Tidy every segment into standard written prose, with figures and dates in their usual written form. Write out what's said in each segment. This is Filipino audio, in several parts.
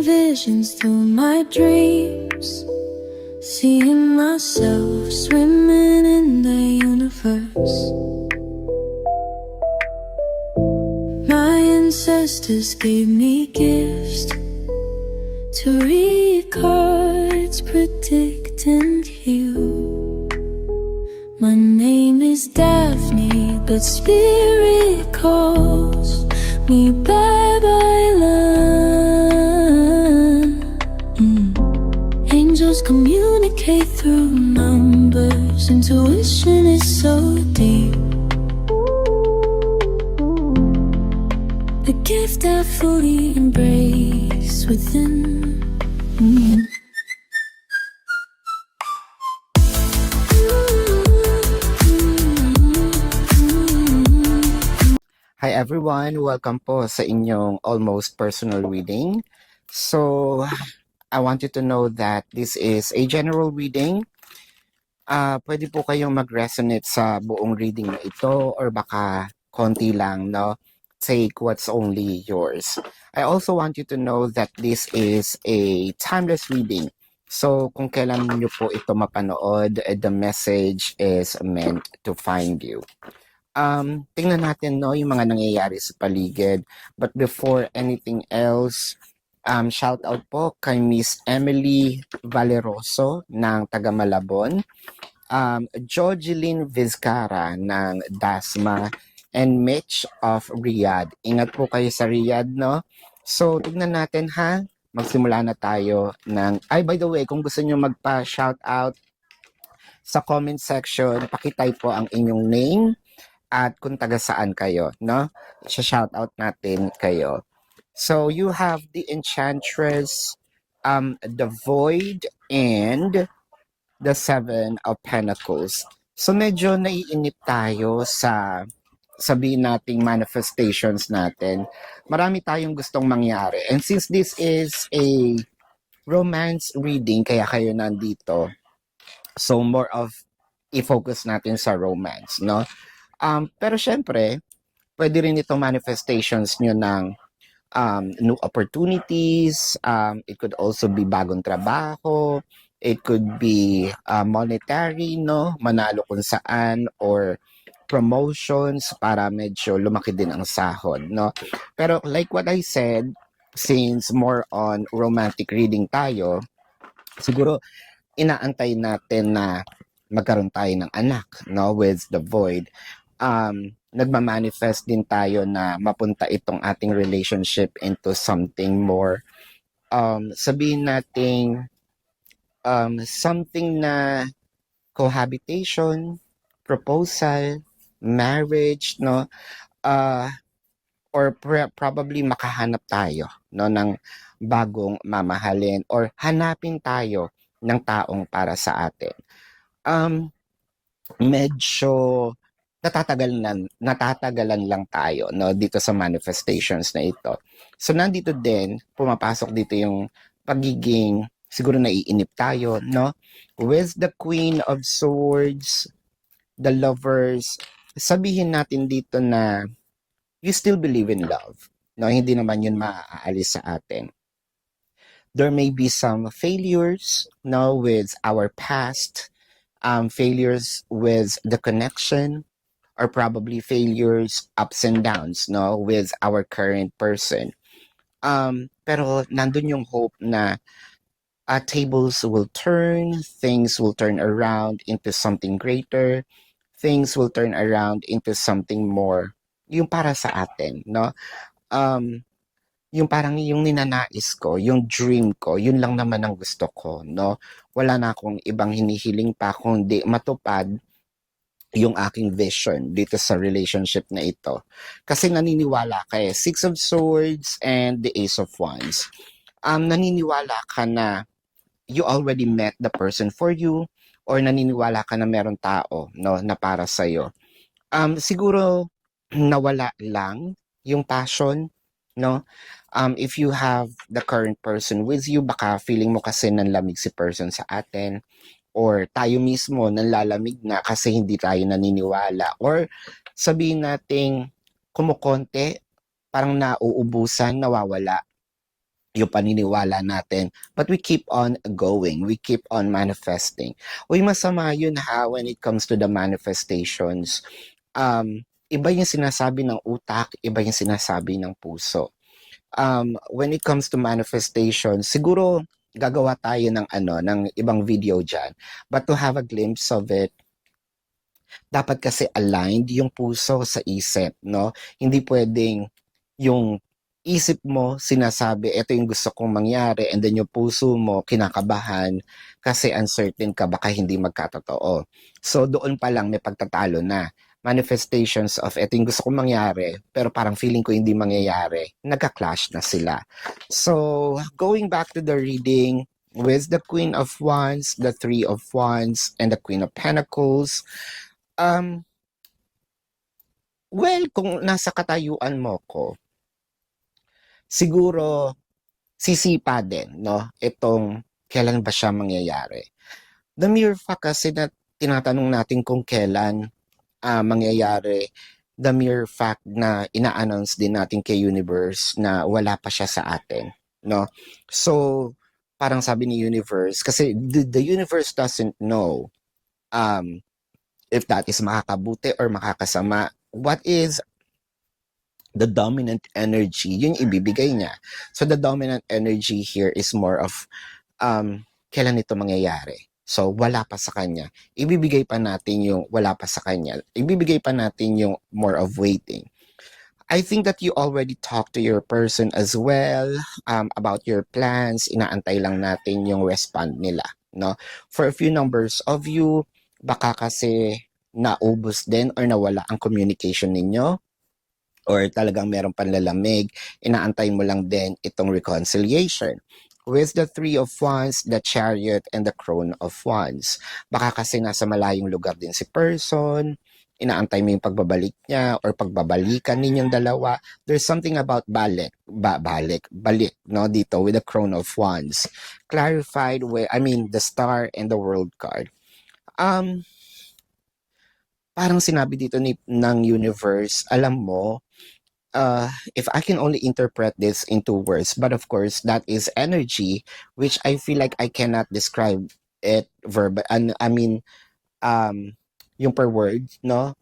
visions through my dreams, seeing myself swimming in the universe. My ancestors gave me gifts to read cards, predict and heal. My name is Daphne, but spirit calls me Babylon. Angels communicate through numbers. Intuition is so deep. The gift I fully embrace within. Hi everyone! Welcome po sa inyong almost personal reading. So, I want you to know that this is a general reading. Pwede po kayong mag-resonate sa buong reading na ito or baka konti lang, no? Take what's only yours. I also want you to know that this is a timeless reading. So, kung kailan nyo po ito mapanood, the message is meant to find you. Tingnan natin no yung mga nangyayari sa paligid. But before anything else, shout out po kay Miss Emily Valeroso ng taga Malabon, Jojeline Vizcara ng Dasma, and Mitch of Riyadh. Ingat po kayo sa Riyadh, no? So, tignan natin ha. Magsimula na tayo ng... Ay, by the way, kung gusto nyo magpa-shout out sa comment section, pakitype po ang inyong name at kung taga saan kayo, no? Shout out natin kayo. So, you have the Enchantress, the Void, and the Seven of Pentacles. So, medyo naiinip tayo sa sabihin nating manifestations natin. Marami tayong gustong mangyari. And since this is a romance reading, kaya kayo nandito, so more of i-focus natin sa romance, no? Pero syempre, pwede rin itong manifestations nyo ng new opportunities. It could also be bagong trabaho. It could be monetary, no? Manalo kung saan, or promotions para medyo lumaki din ang sahod, no? Pero like what I said, since more on romantic reading tayo, siguro inaantay natin na magkaroon tayo ng anak, no? With the Void. Nagmamanifest din tayo na mapunta itong ating relationship into something more, sabihin nating something na cohabitation, proposal, marriage, no? Or probably makahanap tayo, no, ng bagong mamahalin, or hanapin tayo ng taong para sa atin. Medyo natatagalan lang tayo, no, dito sa manifestations na ito. So nandito din, pumapasok dito yung pagiging, siguro naiinip tayo, no? With the Queen of Swords, the Lovers, sabihin natin dito na you still believe in love, no? Hindi naman yun maaalis sa atin. There may be some failures, no, with our past, failures with the connection, or probably failures, ups and downs, no, with our current person. Pero nandun yung hope na tables will turn, things will turn around into something greater, things will turn around into something more, yung para sa atin, no? Yung parang yung ninanais ko, yung dream ko, yun lang naman ang gusto ko, no? Wala na akong ibang hinihiling pa kundi matupad yung aking vision dito sa relationship na ito. Kasi naniniwala ka Six of Swords and the Ace of Wands. Naniniwala ka na you already met the person for you, or naniniwala ka na meron tao, no, na para sa'yo. Siguro nawala lang yung passion, no? If you have the current person with you, baka feeling mo kasi nanlamig si person sa atin, or tayo mismo nanlalamig na kasi hindi tayo naniniwala, or sabihin nating kumukonte, parang nauubusan, nawawala. yung paniniwala natin. But we keep on going. We keep on manifesting. Uy, masama yun ha when it comes to the manifestations. Iba yung sinasabi ng utak, iba yung sinasabi ng puso. When it comes to manifestation, siguro gagawa tayo ng ng ibang video diyan. But to have a glimpse of it, dapat kasi aligned yung puso sa isip, no? Hindi pwedeng yung isip mo sinasabi, ito yung gusto kong mangyari, and then yung puso mo kinakabahan kasi uncertain ka, baka hindi magkatotoo. So doon pa lang may pagtatalo na. Manifestations of ito yung gusto kong mangyari, pero parang feeling ko hindi mangyayari, nagka-clash na sila. So, going back to the reading, with the Queen of Wands, the Three of Wands, and the Queen of Pentacles, well, kung nasa katayuan mo ko, siguro sisipa din, no? Itong kailan ba siya mangyayari. The mere fact kasi na tinatanong natin kung kailan mangyayari, the mere fact na ina-announce din natin kay universe na wala pa siya sa atin, no? So, parang sabi ni universe, kasi the universe doesn't know if that is makakabuti or makakasama. What is the dominant energy? Yun ibibigay niya. So, the dominant energy here is more of kailan ito mangyayari. So, wala pa sa kanya. Ibibigay pa natin yung wala pa sa kanya. Ibibigay pa natin yung more of waiting. I think that you already talked to your person as well about your plans. Inaantay lang natin yung respond nila. No? For a few numbers of you, baka kasi naubos din or nawala ang communication ninyo or talagang meron panlalamig, inaantay mo lang din itong reconciliation. With the Three of Wands, the Chariot, and the Crown of Wands. Baka kasi nasa malayong lugar din si person, inaantay mo yung pagbabalik niya or pagbabalikan ninyong dalawa. There's something about balik, no, dito with the Crown of Wands. Clarified with, the Star and the World card. Parang sinabi dito ng universe, alam mo, if I can only interpret this into words, but of course, that is energy, which I feel like I cannot describe it verbal. Yung per word, no?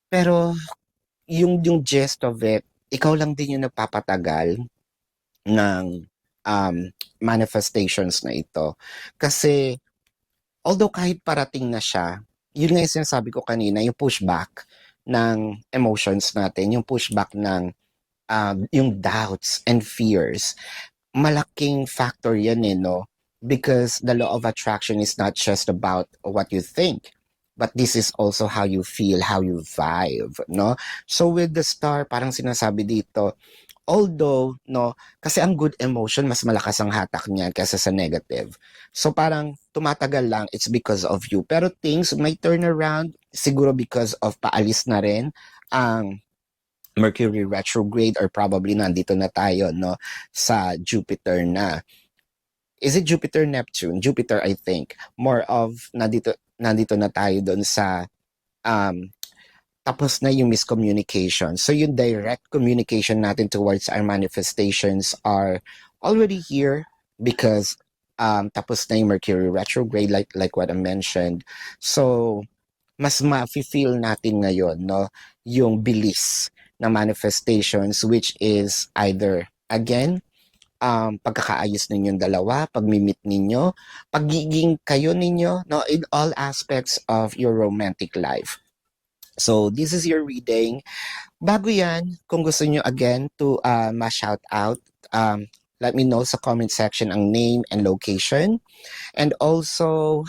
Pero, yung gist of it, ikaw lang din yung nagpapatagal ng manifestations na ito. Kasi, although kahit parating na siya, yun nga yung sinasabi ko kanina, yung pushback ng emotions natin, yung pushback ng yung doubts and fears, malaking factor yan no? Because the law of attraction is not just about what you think, but this is also how you feel, how you vibe, no? So with the Star, parang sinasabi dito, although, no, kasi ang good emotion, mas malakas ang hatak niyan kaysa sa negative. So parang tumatagal lang, it's because of you. Pero things might turn around, siguro because of paalis na rin ang Mercury retrograde or probably nandito na tayo, no, sa Jupiter na. Is it Jupiter, Neptune? Jupiter, I think. More of, nandito na tayo doon sa tapos na yung miscommunication. So yung direct communication natin towards our manifestations are already here because tapos na yung Mercury retrograde like what I mentioned. So mas ma-feel natin ngayon, no, yung bilis na manifestations, which is either again pagkakaayos ninyong dalawa, pag-meet ninyo, pagiging kayo ninyo, no, in all aspects of your romantic life. So, this is your reading. Bago yan, kung gusto nyo again to ma-shout out, let me know sa comment section ang name and location. And also,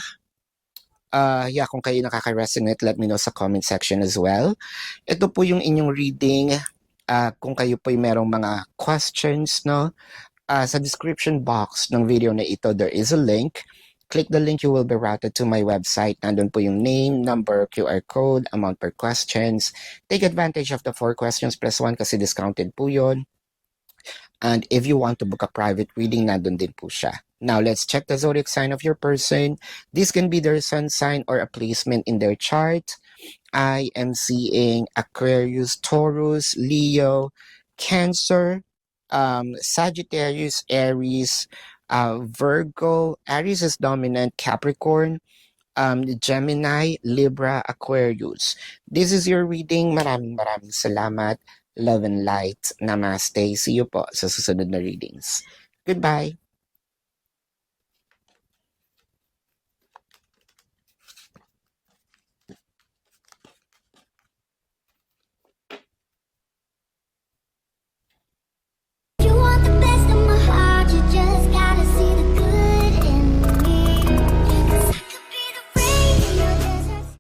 kung kayo nakaka-resonate, let me know sa comment section as well. Ito po yung inyong reading. Kung kayo po yung merong mga questions, no? Sa description box ng video na ito, there is a link. Click the link, you will be routed to my website. Nandun po yung name, number, QR code, amount per questions. Take advantage of the 4 questions plus 1 kasi discounted po yun. And if you want to book a private reading, nandun din po siya. Now, let's check the zodiac sign of your person. This can be their sun sign or a placement in their chart. I am seeing Aquarius, Taurus, Leo, Cancer, Sagittarius, Aries, Virgo. Aries is dominant, Capricorn, Gemini, Libra, Aquarius. This is your reading. Maraming salamat. Love and light. Namaste. See you po sa susunod na readings. Goodbye.